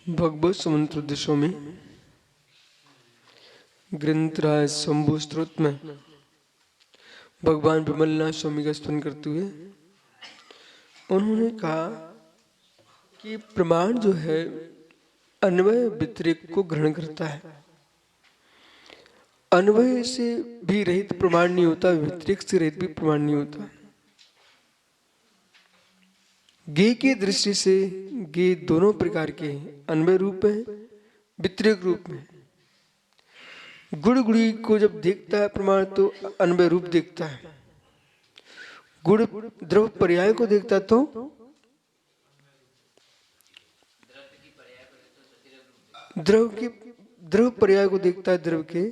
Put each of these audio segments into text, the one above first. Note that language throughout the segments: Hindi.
भगवत सुमंत्र स्वामी ग्रंथराज शंभु स्त्रोत में भगवान विमलनाथ स्वामी का स्तुति करते हुए उन्होंने कहा कि प्रमाण जो है अन्वय व्यतिरेक को ग्रहण करता है। अन्वय से भी रहित प्रमाण नहीं होता, व्यतिरेक से रहित भी प्रमाण नहीं होता। ज्ञेय की दृष्टि से ज्ञेय दोनों प्रकार के हैं, अन्वय रूप में, व्यतिरेक रूप में। गुण गुणी को जब देखता है प्रमाण तो अन्वय रूप देखता है, गुण द्रव पर्याय को देखता तो द्रव पर्याय को देखता है, द्रव के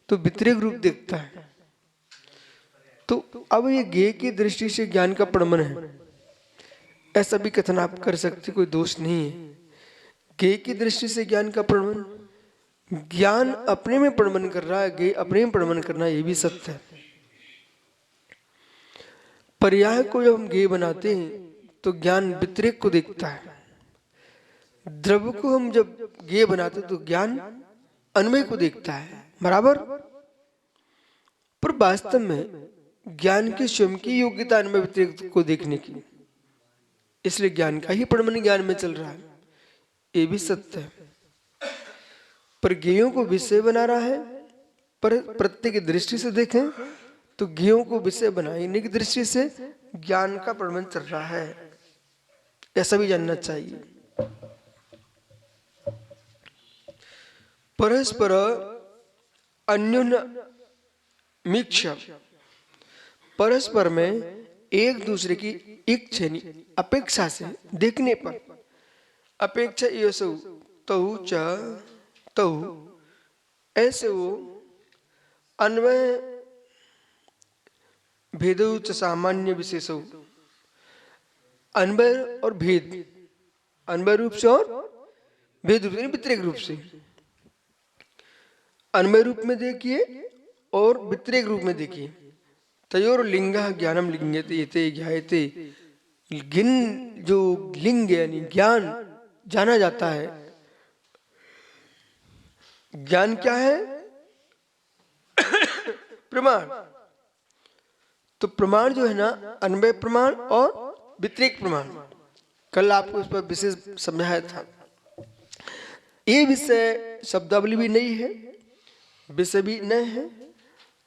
तो व्यतिरेक रूप देखता है। तो अब ये ज्ञेय की दृष्टि से ज्ञान का प्रमाण है, ऐसा भी कथन आप कर सकते, कोई दोष नहीं है। ज्ञेय की दृष्टि से ज्ञान का प्रमाण, ज्ञान अपने में प्रमाण कर रहा है, ज्ञेय अपने में प्रमाण करना, ये भी सत्य है। पर्याय को जब हम ज्ञेय बनाते हैं तो ज्ञान व्यतिरेक को देखता है। द्रव्य को हम जब ज्ञेय बनाते तो ज्ञान अन्वय को देखता है, बराबर। पर वास्तव में ज्ञान की स्वयं की योग्यता अन्वय व्यतिरेक को देखने की, इसलिए ज्ञान का ही प्रमाण ज्ञान में चल रहा है, ये भी सत्य है। पर ज्ञेयों को विषय बना रहा है, पर प्रत्येक दृष्टि से देखें तो ज्ञेयों को विषय बनाने की दृष्टि से ज्ञान का प्रमाण चल रहा है, ऐसा भी जानना चाहिए। परस्पर अन्योन्यमीक्ष, परस्पर में एक दूसरे की इच्छा अपेक्षा से देखने पर, अपेक्षा यसौ तौ च तौ, ऐसे वो अन्वय भेदौ च सामान्य विशेषौ, अन्वय और भेद, अन्वय रूप से और भेद रूप से, व्यतिरेक रूप से। अन्वय रूप में देखिए और व्यतिरेक रूप में देखिए। तयोर लिंगः ज्ञानम लिंगयते यते ज्ञायते, गिन जो लिंग यानी ज्ञान जाना जाता है, ज्ञान क्या है? प्रमाण। तो प्रमाण जो है ना, अन्वय प्रमाण और व्यतिरेक प्रमाण, कल आपको इस पर विशेष समझाया था। ये विषय शब्दावली भी नहीं है, विषय भी नहीं है।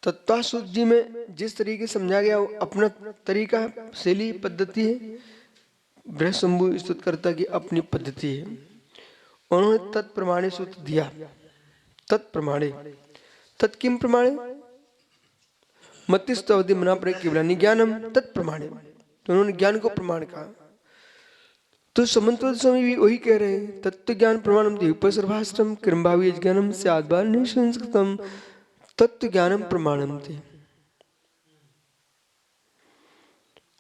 तत्वासुद जी में जिस तरीके से समझा गया वो अपना तरीका है, शैली, पद्धति है। बृहस्पति स्तुतकर्ता की अपनी पद्धति है। उन्होंने तत्प्रमाणे सूत्र दिया, तत्प्रमाणे, तत्किम प्रमाणे मतिस्थ अवधि मना पर केवलानि ज्ञानम तत्प्रमाणे, तो उन्होंने ज्ञान को प्रमाण कहा। तो समन्वय स्वामी भी वही कह रहे हैं, तत्व ज्ञान प्रमाणम उपसर्भाष्टम कृमभावी ज्ञानम स्याद्वा निसंस्कृतम तत्व ज्ञानम प्रमाणम थे।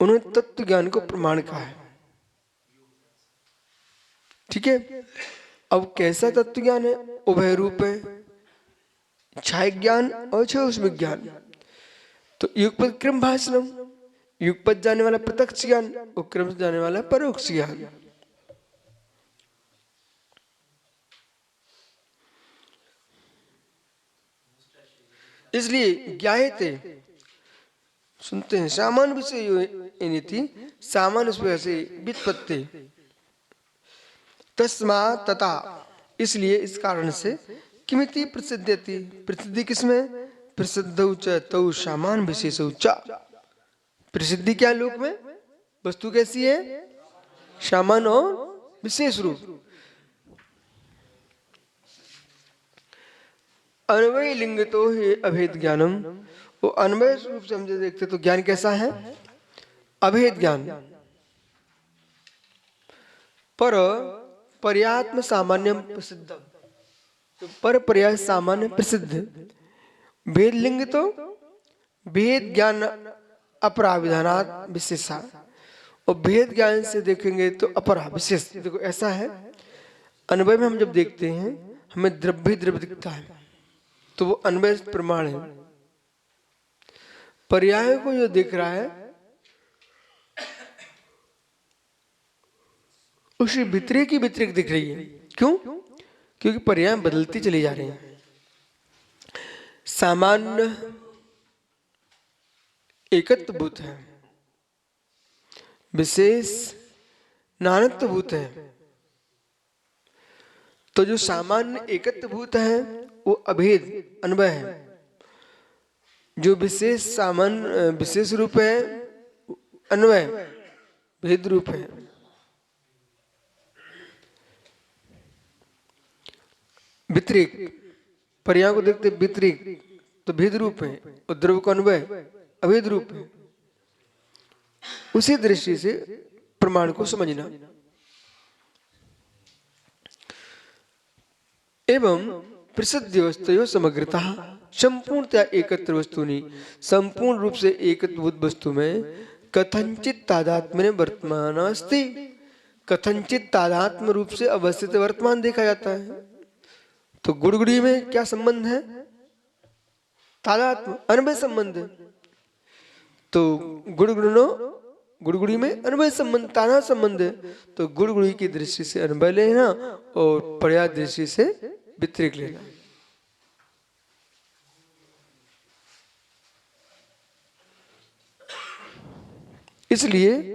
उन्होंने तत्व ज्ञान को प्रमाण कहा है, ठीक है। अब कैसा तत्व ज्ञान है? उभय रूप है, छाय ज्ञान और उसमें ज्ञान। तो युगपद क्रम भाषणम, युगपद जाने वाला प्रत्यक्ष ज्ञान और क्रम से जाने वाला परोक्ष ज्ञान। इसलिए ज्ञायते सुनते हैं, सामान्य विषय नीति, सामान्य विषय से व्युत्पत्ति, तस्मा तथा, इसलिए इस कारण से, किमिति प्रसिद्ध्यति, प्रसिद्धि किसमें? प्रसिद्धौ च तौ सामान्य विशेषौ च, प्रसिद्धि क्या लोक में? वस्तु कैसी है? सामान्य और विशेष रूप। अन्वय लिंग तो है अभेद ज्ञानम, वो अन्वय रूप से हम जो देखते तो ज्ञान कैसा है? अभेद ज्ञान। पर पर्यात्म सामान्य प्रसिद्ध, तो पर पर्याय सामान्य प्रसिद्ध। भेद लिंग तो भेद ज्ञान अपरा विधानात विशेषा, और भेद ज्ञान से देखेंगे तो अपरा विशेष। देखो ऐसा है, अन्वय में हम जब देखते हैं हमें द्रव्य द्रव्य दिखता है तो वो अन्वय प्रमाण है। पर्याय को जो देख रहा है उसी व्यतिरेक की व्यतिरेक दिख रही है, क्यों? क्योंकि पर्याय बदलती चली जा रही हैं। सामान्य एकत्वभूत है, विशेष नानत्वभूत है। तो जो सामान्य एकत्वभूत है वो अभेद अन्वय है, जो विशेष सामान्य विशेष रूप है अन्वय भेद रूप है। व्यतिरेक पर्याय को देखते व्यतिरेक तो भेद रूप है और द्रव्य का अन्वय अभेद रूप है। उसी दृष्टि से प्रमाण को समझना। एवं प्रसिद्ध वस्तु समग्रता संपूर्णतया एकत्र वस्तुनि संपूर्ण रूप से एकत्वभूत वस्तु में कथंचित तादात्म्य वर्तमान अस्ति। कथंचित तादात्म्य रूप से अवस्थित वर्तमान देखा जाता है। तो गुड़गुड़ी में क्या संबंध है? तादात्म्य अन्वय संबंध। तो गुड़गुड़ी में अन्वय संबंध ताना संबंध है। तो गुड़गुड़ी की दृष्टि से अन्वय लेना और पर्याय दृष्टि से व्यतिरेक लेना। इसलिए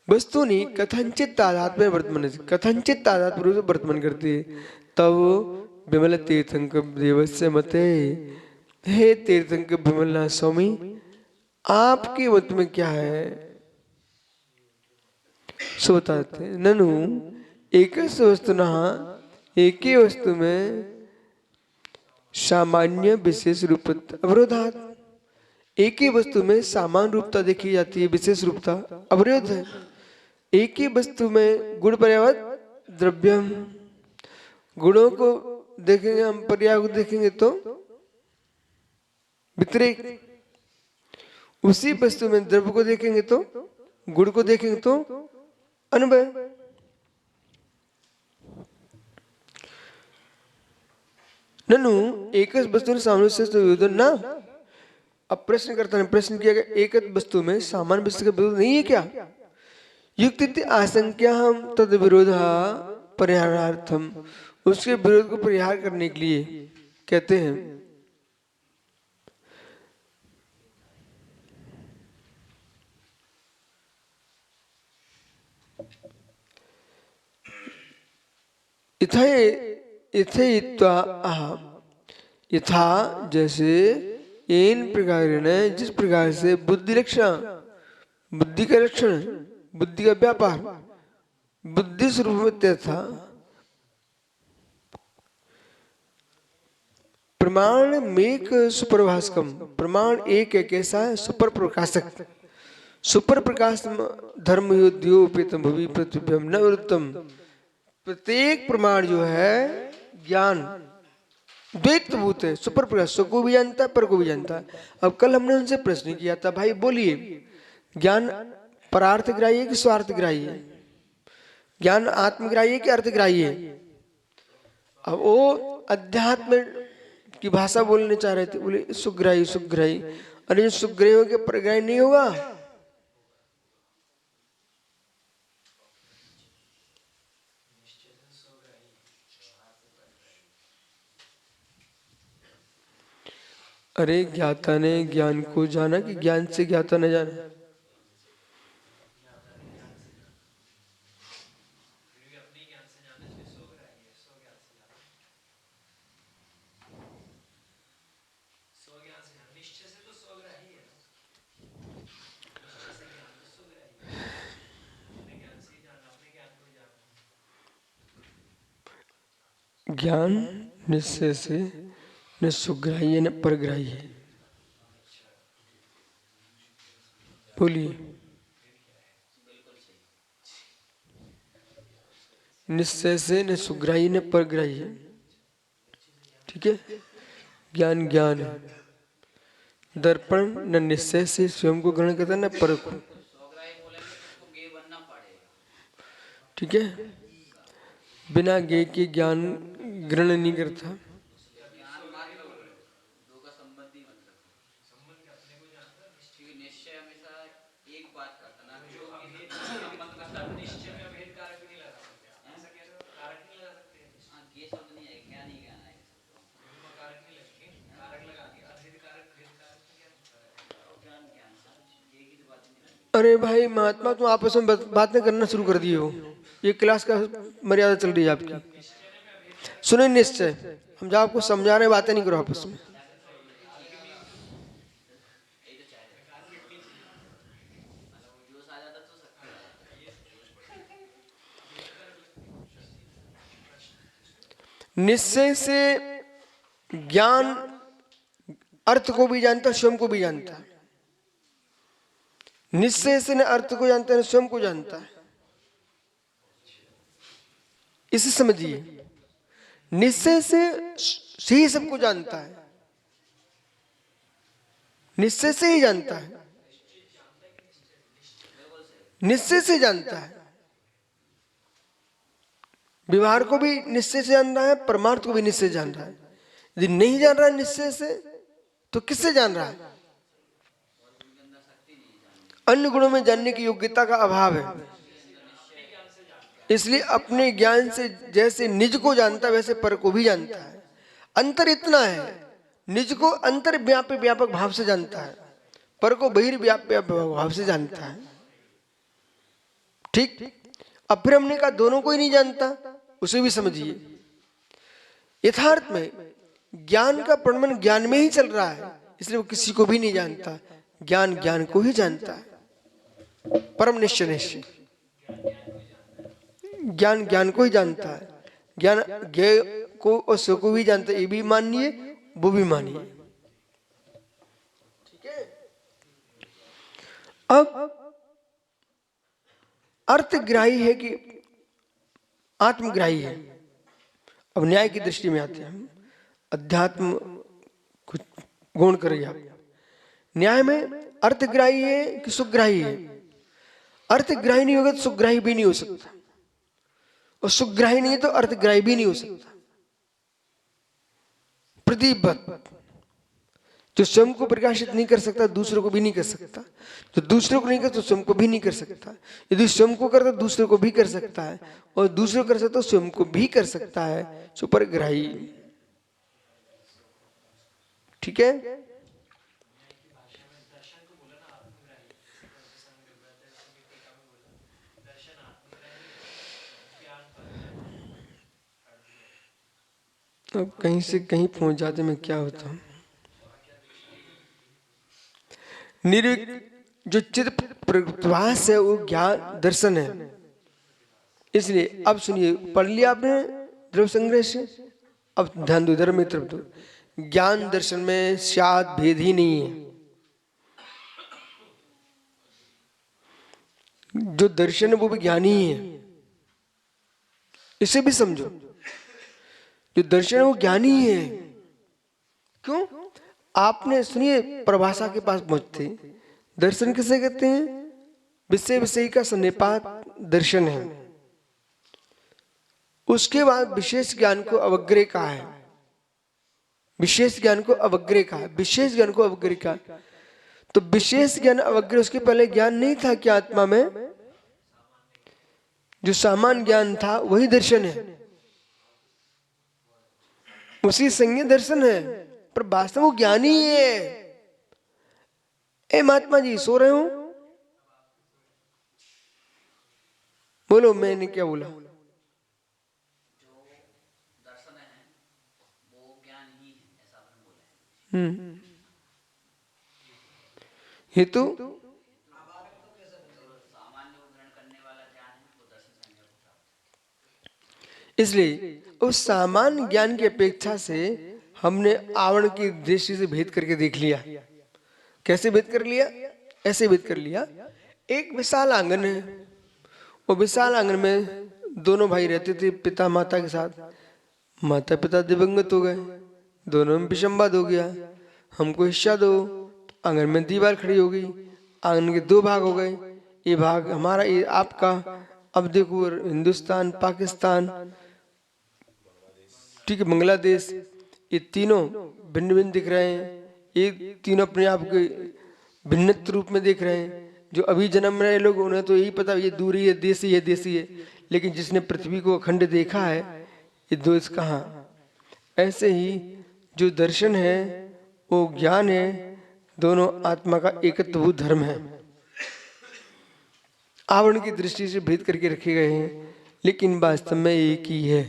वस्तुनि कथंचित तादात्म्य वर्तमान कथंचित तादात्म्य रूप से वर्तमान करती है। तब विमल तीर्थंक देवस्य मते, हे तीर्थंक विमलनाथ स्वामी आपके मत में क्या है? सो बताते ननु एक वस्तुना एक ही वस्तु में सामान्य विशेष रूप अवरोधात। एक ही वस्तु में सामान्य रूपता देखी जाती है, विशेष रूपता अवरोध है। एक ही वस्तु में गुण पर्यायवत द्रव्यम, गुणों को देखेंगे हम, पर्याय को देखेंगे तो व्यतिरेक। उसी वस्तु में द्रव्य को देखेंगे तो गुण को देखेंगे तो अन्वय। ननु एक वस्तु ने सामान्य ना। अब प्रश्न करता है, प्रश्न किया गया एक वस्तु में सामान्य वस्तु का विरोध नहीं है क्या? युक्त आशंका हम तद विरोध परिहारार्थम, उसके विरोध को परिहार करने के लिए कहते हैं यथा जैसे इन प्रकार जिस प्रकार से बुद्धि लक्षण, बुद्धि का लक्षण, बुद्धि का व्यापार बुद्धि स्वरूप में तथा प्रमाण मेक सुप्रभाषकम, प्रमाण एक है कैसा है? सुपर प्रकाशक। सुपर प्रकाश धर्म योद्योपेतम भूमि पृथ्व्यम न वृत्तम। प्रत्येक प्रमाण जो है ज्ञान द्वैतभूत है, सुपर प्रकाश, सो को भी जानता है पर को भी जानता है। अब कल हमने उनसे प्रश्न किया था, भाई बोलिए ज्ञान परार्थ ग्राह्य है कि स्वार्थ ग्राह्य है? ज्ञान आत्मग्राह्य है कि अर्थग्राह्य है? अब वो अध्यात्म की भाषा बोलने चाह रहे थे, बोले सुग्राही सुग्राही। अरे जो सुग्राही हो के परग्राही नहीं होगा। अरे ज्ञाता ने ज्ञान को जाना कि ज्ञान से ज्ञाता न जाना? ज्ञान निश्चय से न सुग्राह्य न परग्राह्य है। बोलिए, निश्चय से न सुग्राह्य न परग्राह्य है। ठीक है, ज्ञान ज्ञान है। दर्पण न निश्चय से स्वयं को ग्रहण करता है न पर को। ठीक है, बिना ज्ञ के ज्ञान ग्रहण नहीं करता। अरे भाई महात्मा, तुम आपस में बातें करना शुरू कर दिए हो। ये क्लास का मर्यादा चल रही है आपकी। सुनो निश्चय, हम जब आपको समझा रहे हैं, बातें नहीं करो आपस में। निश्चय से ज्ञान अर्थ को भी जानता है, स्वयं को भी जानता है। निश्चय से न अर्थ को जानता है न स्वयं को जानता है। इसे समझिए, निश्चय से ही सबको जानता है, निश्चय से ही जानता है, निश्चय से जानता है। व्यवहार को भी निश्चय से जान रहा है, परमार्थ को भी निश्चय से जान रहा है। यदि नहीं जान रहा है निश्चय से, तो किससे जान रहा है? अन्य गुणों में जानने की योग्यता का अभाव है। इसलिए अपने ज्ञान से जैसे निज को जानता है, वैसे पर को भी जानता है। अंतर इतना है, निज को अंतर व्यापक भाव से जानता है, पर को बहिर्व्यापक भाव से जानता है। ठीक। अब फिर हमने कहा दोनों को ही नहीं जानता, उसे भी समझिए। यथार्थ में ज्ञान का परिणमन ज्ञान में ही चल रहा है, इसलिए वो किसी को भी नहीं जानता। ज्ञान ज्ञान को ही जानता है। परम निश्चय निश्चय, ज्ञान ज्ञान को ही जानता है। ज्ञान ज्ञेय को और स्व को भी जानता है। ये भी मानिए, वो भी मानिए। ठीक है। अब अर्थग्राही है कि आत्मग्राही है। अब न्याय की दृष्टि में आते हैं हम। अध्यात्म कुछ गौण करिए आप। न्याय में अर्थग्राही है कि सुखग्राही है? अर्थग्राही नहीं होगा तो सुखग्राही भी नहीं हो सकता, और सुखग्राही नहीं है तो अर्थग्राही भी नहीं हो सकता। प्रदीपवत, जो स्वयं को प्रकाशित नहीं कर सकता दूसरों को भी नहीं कर सकता, जो दूसरों को नहीं कर तो स्वयं को भी नहीं कर सकता। यदि स्वयं को करता दूसरों को भी कर सकता है, और दूसरों को कर सकता तो स्वयं को भी कर सकता है। सुपरग्राही। ठीक है। अब कहीं से कहीं पहुंच जाते मैं क्या होता हूं। जो चित्त प्रभास है वो ज्ञान दर्शन है। इसलिए अब सुनिए, पढ़ लिया आपने द्रव्य संग्रह से, अब ध्यान दो इधर में तरफ दो। ज्ञान दर्शन में शायद भेद ही नहीं है। जो दर्शन है वो भी ज्ञान ही है, इसे भी समझो। जो दर्शन है वो ज्ञान ही है। क्यों? आपने सुनिए, प्रभाषा के पास पहुंचते दर्शन किसे कहते हैं? विषय विषय का सन्निपात दर्शन है। उसके बाद विशेष ज्ञान को अवग्रह कहा है। विशेष ज्ञान को अवग्रह कहा, विशेष ज्ञान को अवग्रह कहा। तो विशेष ज्ञान अवग्रह, उसके पहले ज्ञान नहीं था क्या आत्मा में? जो सामान्य ज्ञान था वही दर्शन है, उसी संज्ञा दर्शन है, पर वास्तव वो ज्ञान ही है। ए महात्मा जी सो रहे हो? बोलो, मैंने क्या बोला? हेतु इसलिए उस सामान्य ज्ञान की अपेक्षा से हमने आवरण की दृष्टि से भेद करके देख लिया। कैसे भेद कर लिया? ऐसे भेद कर लिया। एक विशाल आंगन है, वो विशाल आंगन में दोनों भाई रहते थे पिता माता के साथ। माता पिता दिवंगत हो गए, दोनों में विषमवाद हो गया। हमको हिस्सा दो। आंगन में दीवार खड़ी हो गई, आंगन के दो भाग हो गए, ये भाग हमारा, ये आपका। अब देखो हिंदुस्तान, पाकिस्तान, ठीक है, बांग्लादेश, ये तीनों भिन्न भिन्न दिख रहे हैं। ये तीनों अपने आप के भिन्न रूप में देख रहे हैं। जो अभी जन्म रहे लोग उन्हें तो यही पता ये दूरी है, देसी है, देसी है, लेकिन जिसने पृथ्वी को अखंड देखा है ये दोष कहाँ। ऐसे ही जो दर्शन है वो ज्ञान है, दोनों आत्मा का एकत्वभूत धर्म है। आवरण की दृष्टि से भेद करके रखे गए हैं, लेकिन वास्तव में एक ही है।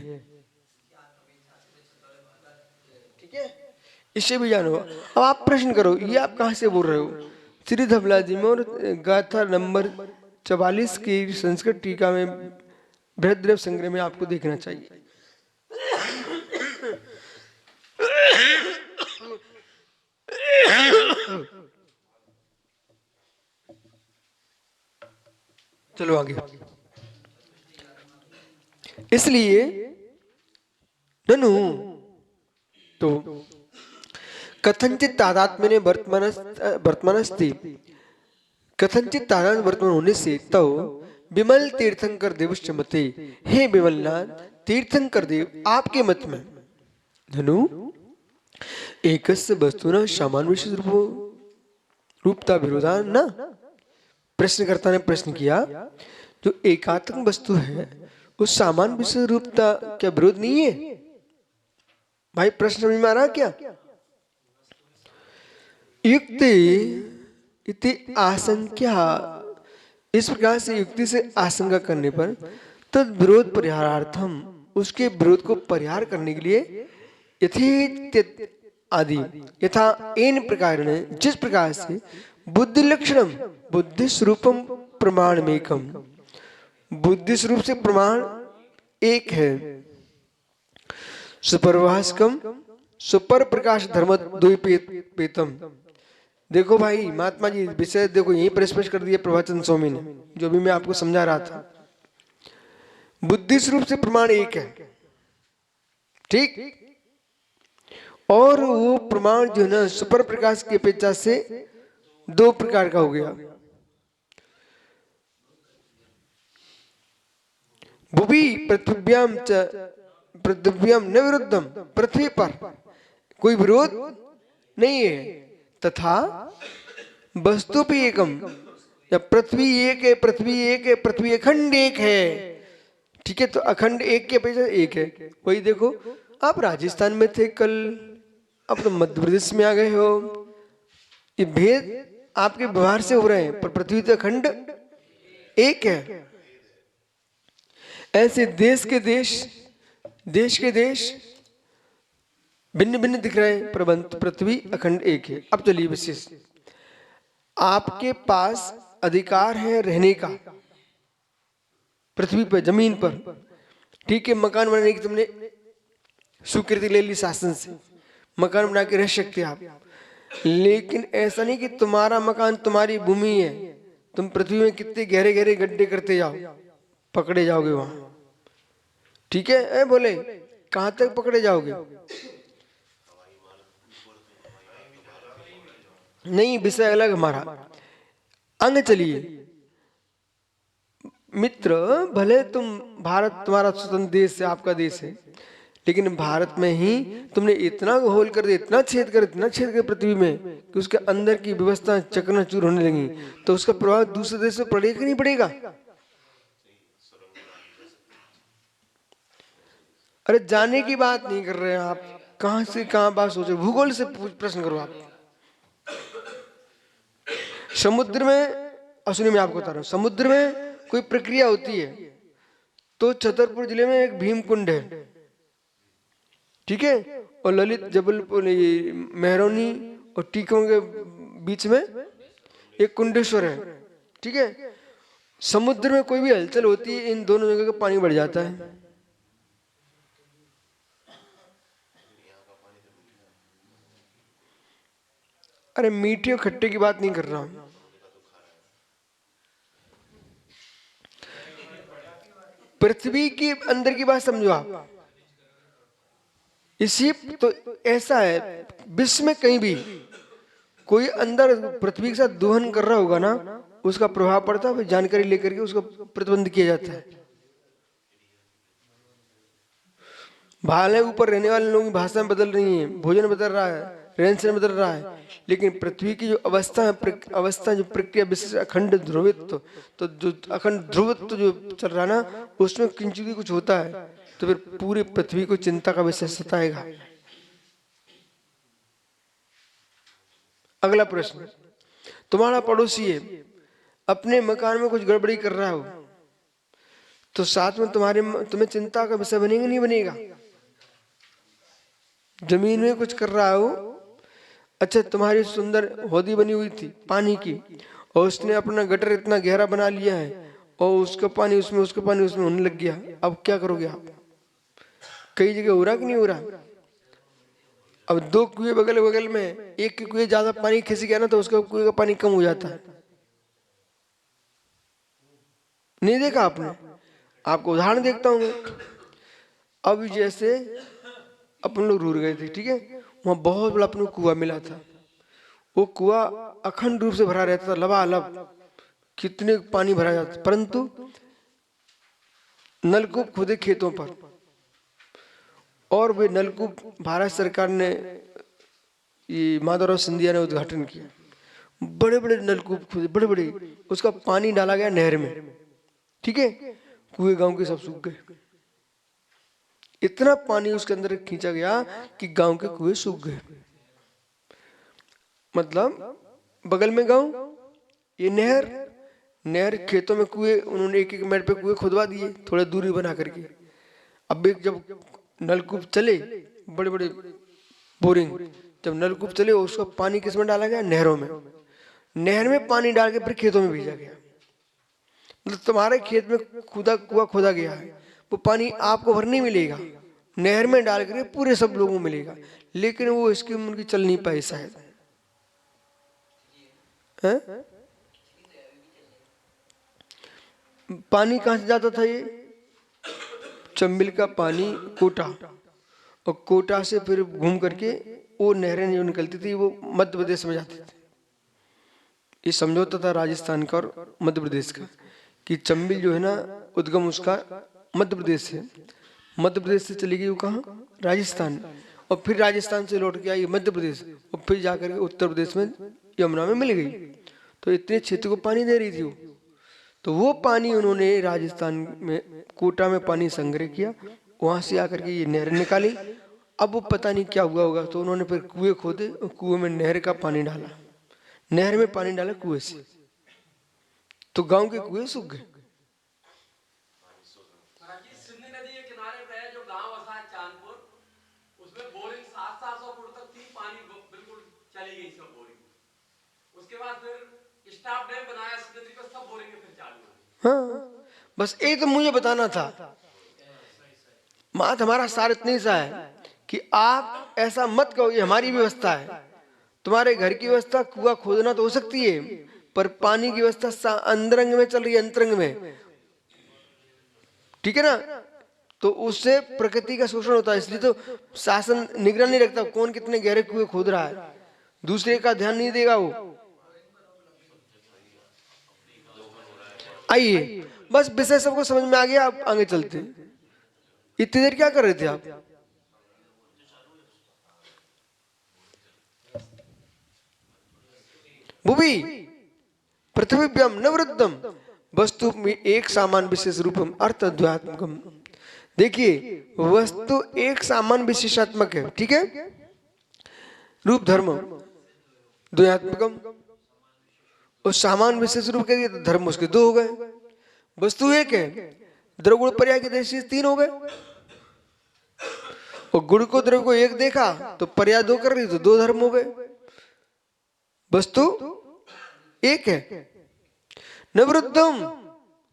ठीक है, इससे भी जानो। अब आप प्रश्न करो, ये आप कहाँ से बोल रहे हो? श्री धवला जी में और गाथा नंबर 44 की संस्कृत टीका में बृहद्रव संग्रह में आपको देखना चाहिए। चलो आगे। इसलिए ननु तो कथनचित तादात्म्य वर्तमानस्ति, कथनचित तादात्म्य वर्तमान होने से तो विमल तीर्थंकर देवश्च मते, हे विमलनाथ तीर्थंकर देव आपके मत में धनु एकस्य वस्तुना सामान्य विशेष रूपता विरोधा न। प्रश्नकर्ता ने प्रश्न किया, जो एकात्म वस्तु है उस सामान्य विशेष रूपता क्या विरोध नहीं है? भाई प्रश्न में आ रहा क्या? युक्ति इति आशंका, इस प्रकार से युक्ति से आशंका करने पर तद विरोध परिहारार्थम, उसके विरोध को परिहार करने के लिए यथेत आदि यथा इन प्रकार ने, जिस प्रकार से बुद्धि लक्षणम बुद्धि स्वरूपम प्रमाण में एकम, बुद्धि स्वरूप से प्रमाण एक है, सुपरवासकम सुपर प्रकाश धर्म द्वैपेतम। देखो भाई महात्मा जी विषय देखो यहीं पर स्पष्ट कर दिया प्रवचन स्वामी ने, जो भी मैं आपको समझा रहा था। बुद्धि स्वरूप से प्रमाण एक है, ठीक, और वो प्रमाण जो है ना सुपर प्रकाश की अपेक्षा से दो प्रकार का हो गया। भुवि पृथ्व्याम च पृथ्व्याम न विरुद्धम, पृथ्वी पर कोई विरोध नहीं है, तथा वस्तु भी एकम, या पृथ्वी एक है, पृथ्वी एक है, पृथ्वी अखंड एक है। ठीक है, तो अखंड एक के अपेक्षा एक है। वही देखो आप राजस्थान में थे कल, अब तो मध्य प्रदेश में आ गए हो, ये भेद आपके व्यवहार से हो रहे हैं, पर पृथ्वी तो अखंड एक है। ऐसे देश के देश भिन्न भिन्न दिख रहे हैं, परंतु पृथ्वी अखंड एक है। अब चलिए विशेष, आपके पास अधिकार है रहने का पृथ्वी पर, जमीन पर, ठीक है, मकान बनाने की तुमने स्वीकृति ले ली शासन से, मकान बना के रह सकते आप, लेकिन ऐसा नहीं कि तुम्हारा मकान तुम्हारी भूमि है, तुम पृथ्वी में कितने गहरे गहरे गड्ढे करते जाओ, पकड़े जाओगे वहां। ठीक है, बोले कहां तक पकड़े जाओगे? नहीं, विषय अलग हमारा। अंग चलिए मित्र, भले तुम भारत तुम्हारा स्वतंत्र देश है, आपका देश है, लेकिन भारत में ही तुमने इतना होल कर दिया, इतना छेद कर पृथ्वी में कि उसके अंदर की व्यवस्था चकनाचूर होने लगी, तो उसका प्रभाव दूसरे देश में पड़ेगा कि नहीं पड़ेगा? अरे जाने की बात नहीं कर रहे हैं आप, कहां से कहां बात सोचे, भूगोल से प्रश्न करो आप। समुद्र में, असली में आपको बता रहा हूं, समुद्र में कोई प्रक्रिया होती है, तो छतरपुर जिले में एक भीम कुंड है, ठीक है, और ललित जबलपुर मेहरौनी और टीकों के बीच में एक कुंडेश्वर है, ठीक है। समुद्र में कोई भी हलचल होती है, इन दोनों जगह का पानी बढ़ जाता है। अरे मीठे और खट्टे की बात नहीं कर रहा हूं, पृथ्वी के अंदर की बात समझो आप। इसी तो ऐसा है, विश्व में कहीं भी कोई अंदर पृथ्वी के साथ दोहन कर रहा होगा ना, उसका प्रभाव पड़ता है, जानकारी लेकर के उसका प्रतिबंध किया जाता है। भाले ऊपर रहने वाले लोगों की भाषा बदल रही है, भोजन बदल रहा है, रहन सहन बदल रहा है, लेकिन पृथ्वी की जो अवस्था है, अवस्था जो प्रक्रिया विशेष अखंड ध्रुवित्व, तो जो अखंड ध्रुवित्व जो चल रहा है ना, उसमें किंचित भी कुछ होता है तो फिर पूरी पृथ्वी को चिंता का विषय सताएगा। अगला प्रश्न, तुम्हारा पड़ोसी है, अपने मकान में कुछ गड़बड़ी कर रहा हो, तो साथ में तुम्हें चिंता का विषय बनेगा नहीं बनेगा? जमीन में कुछ कर रहा हो, अच्छा तुम्हारी सुंदर होदी बनी हुई थी पानी की, और उसने अपना गटर इतना गहरा बना लिया है और उसका पानी उसमें होने लग गया, अब क्या करोगे आप? कई जगह हो रहा कि नहीं हो रहा? अब दो कुएं बगल बगल में, एक के कुएं ज्यादा पानी खिंच गया ना तो उसका कुएं का पानी कम हो जाता है। नहीं देखा आपने? आपको उदाहरण देखता हूँ मैं। अब जैसे अपन लोग रूर गए थे, ठीक है, वहां बहुत बड़ा अपने कुआं मिला था। वो कुआं अखंड रूप से भरा रहता था, लबालब कितने पानी भरा जाता, परंतु नलकूप खुदे खेतों पर, और वे नलकूप भारत सरकार ने, ये माधवराव सिंधिया ने उद्घाटन किया। बड़े बड़े नलकूप खुदे, बड़े बड़े, उसका पानी डाला गया नहर में, ठीक है, कुएं गांव के सब सूख गए। इतना पानी उसके अंदर खींचा गया कि गांव के कुएं सूख गए। मतलब बगल में गांव, ये नहर खेतों में कुएं, उन्होंने एक एक मिनट पे कुएं खुदवा दिए थोड़ा दूरी बना करके। अब एक जब नलकूप चले, बड़े बड़े बोरिंग, जब नलकूप चले उसका पानी किस में डाला गया? नहरों में। नहर में पानी डाल के फिर खेतों में भेजा गया। मतलब तुम्हारे खेत में कुआं खोदा गया है, वो पानी आपको भर नहीं मिलेगा, नहर में डाल करके पूरे सब लोगों को मिलेगा, लेकिन वो स्कीम उनकी चल नहीं पाई शायद, है? पानी कहां से जाता था? ये चंबिल का पानी कोटा, और कोटा से फिर घूम करके वो नहरें जो निकलती थी वो मध्य प्रदेश में जाती थी। ये समझौता था राजस्थान का और मध्य प्रदेश का, कि चंबिल जो है ना उद्गम उसका मध्य प्रदेश से, मध्य प्रदेश से चली गई वो कहाँ? राजस्थान, और फिर राजस्थान से लौट के आई मध्य प्रदेश, और फिर जाकर के उत्तर प्रदेश में यमुना में मिल गई। तो इतने क्षेत्र को पानी दे रही थी वो। तो वो पानी उन्होंने राजस्थान में कोटा में पानी संग्रह किया, वहां से आकर के ये नहर निकाली। अब वो पता नहीं क्या हुआ होगा, तो उन्होंने फिर कुएं खोदे और कुएं में नहर का पानी डाला, नहर में पानी डाला कुएं से, तो गांव के कुएं सूख गए। सिंधी नदी के किनारे पे जो गांव बसा है चांदपुर, उसमें बोरिंग 700-700 फुट तक थी, पानी बिल्कुल चली गई सब बोरिंग। उसके बाद फिर स्टाफ डैम बनाया सिंधी नदी पे, सब बोरिंग फिर चालू हुई। हाँ, बस एक तो मुझे बताना था, मात हमारा सार इतनी सा है कि आप ऐसा मत कहो ये हमारी व्यवस्था है। तुम्हारे घर की व्यवस्था कुआं खोदना तो हो सकती है, पर पानी की व्यवस्था अंतरंग में चल रही है, अंतरंग में, ठीक है ना? तो उससे प्रकृति का शोषण होता है, इसलिए तो शासन निगरानी नहीं रखता कौन कितने गहरे कुएं खोद रहा है, दूसरे का ध्यान नहीं देगा वो। आइए, बस विषय सबको समझ में आ गया, आप आगे चलते। इतनी देर क्या कर रहे थे आप? भूवि पृथ्वीभ्यम न वृद्धम वस्तु में एक सामान विशेष रूपम अर्थ द्वयात्मकम। देखिए, वस्तु एक सामान विशेषात्मक है, ठीक है, रूप धर्म द्वयात्मकम, और सामान विशेष रूप के तो धर्म उसके दो हो गए। वस्तु एक है, द्रवगुण पर्याय के देश तीन हो गए, और गुण को द्रव्य को एक देखा तो पर्याय दो कर रही तो दो धर्म हो गए। वस्तु एक है, न वृद्धम,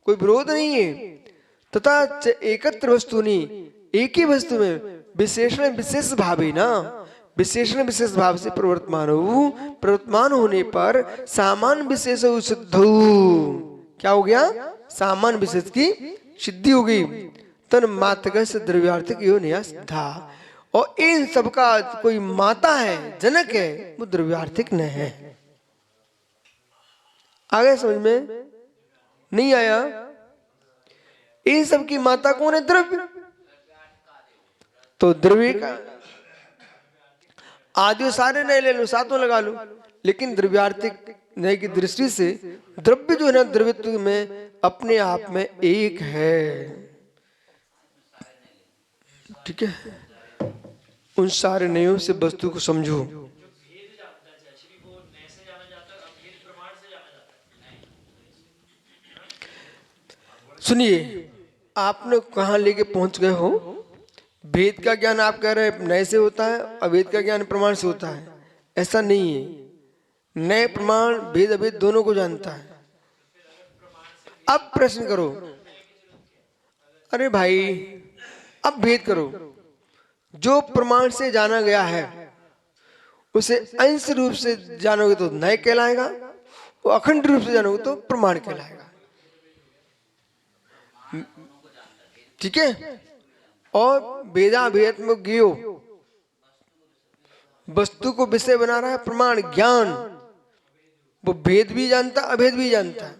कोई विरोध नहीं है, तथा एकत्र वस्तु नहीं, एक ही वस्तु में विशेषण विशेष भाव है ना, विशेषण विशेष भाव से प्रवर्तमान होने पर सामान विशेष सिद्ध, क्या हो गया? सामान विशेष की सिद्धि हो गई। तन मातृक से द्रव्यार्थिक यो नया सिद्धा, और इन सबका कोई माता है, जनक है, वो द्रव्यार्थिक न है। आगे समझ में नहीं आया? इन सब की माता कौन है? द्रव्य। तो द्रव्य का आदि सारे नए ले लो, सातों लगा लो, लेकिन द्रव्यार्थिक नए की दृष्टि से द्रव्य जो है ना, द्रव्यत्व में अपने आप में एक है। ठीक है, उन सारे नयों से वस्तु को समझो। सुनिए, आपने कहाँ लेके पहुंच गए हो? वेद का ज्ञान आप कह रहे हैं नए से होता है, अवेद का ज्ञान प्रमाण से होता है। ऐसा नहीं है। नए प्रमाण वेद अवेद दोनों को जानता है। अब प्रश्न करो, अरे भाई अब भेद करो, जो प्रमाण से जाना गया है उसे अंश रूप से जानोगे तो नए कहलाएगा, वो अखंड रूप से जानोगे तो प्रमाण कहलाएगा। ठीक है, और वेदा भेद में ज्ञो वस्तु को विषय बना रहा है प्रमाण ज्ञान, वो भेद भी जानता अभेद भी जानता है।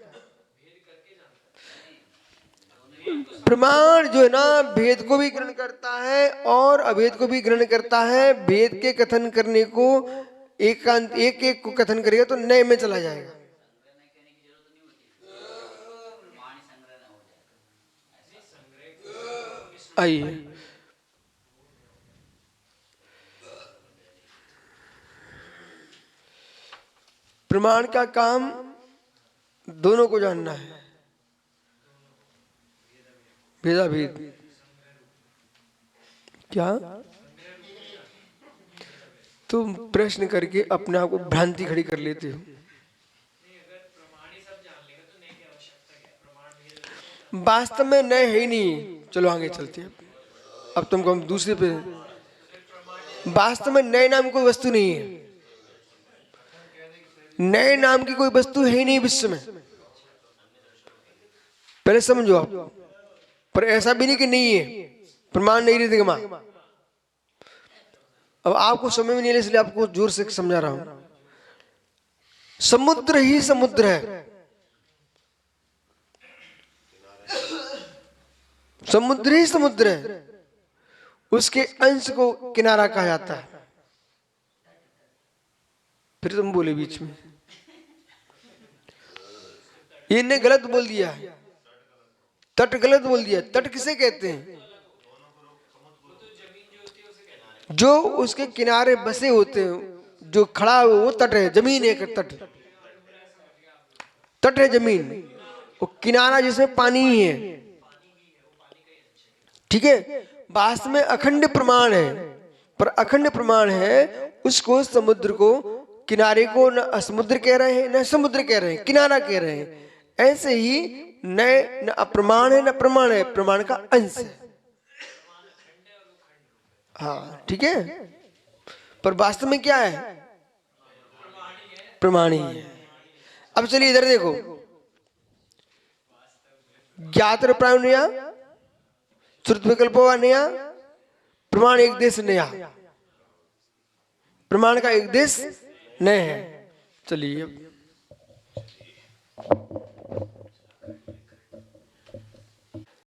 प्रमाण जो है ना, भेद को भी ग्रहण करता है और अभेद को भी ग्रहण करता है। भेद के कथन करने को एक एक को कथन करेगा तो नए में चला जाएगा। आइए, प्रमाण का काम दोनों को जानना है, भेदा भेद। क्या तुम प्रश्न करके अपने आप को भ्रांति खड़ी कर लेते हो? वास्तव में नए है ही नहीं। चलो आगे चलते हैं। अब तुमको हम दूसरे पे, वास्तव में नए नाम कोई वस्तु नहीं है। नए नाम की कोई वस्तु है ही नहीं विश्व में, पहले समझो आप। पर ऐसा भी नहीं कि नहीं है, प्रमाण नहीं रहते मां। अब आपको समझ में नहीं है इसलिए आपको जोर से समझा रहा हूं। समुद्र ही समुद्र है, समुद्र ही समुद्र है, उसके अंश को किनारा कहा जाता है। फिर तुम बोले बीच में, इन्हें गलत बोल दिया है, तट गलत बोल दिया। तट किसे कहते हैं? जो उसके किनारे बसे होते हैं, जो खड़ा हो वो तट है। जमीन एक तट, तट है जमीन, वो किनारा जिसमें पानी ही है। ठीक है, वास्तव में अखंड प्रमाण है, पर अखंड प्रमाण है उसको समुद्र को, किनारे को न समुद्र कह रहे हैं न समुद्र कह रहे हैं, किनारा कह रहे हैं। ऐसे ही न अप्रमाण है न प्रमाण है, प्रमाण का अंश है। हाँ ठीक है, पर वास्तव में क्या है? प्रमाण ही है। अब चलिए इधर देखो, ज्ञात प्राण नया, श्रुत विकल्प नया, प्रमाण एक देश नया। प्रमाण का एक देश नया है। चलिए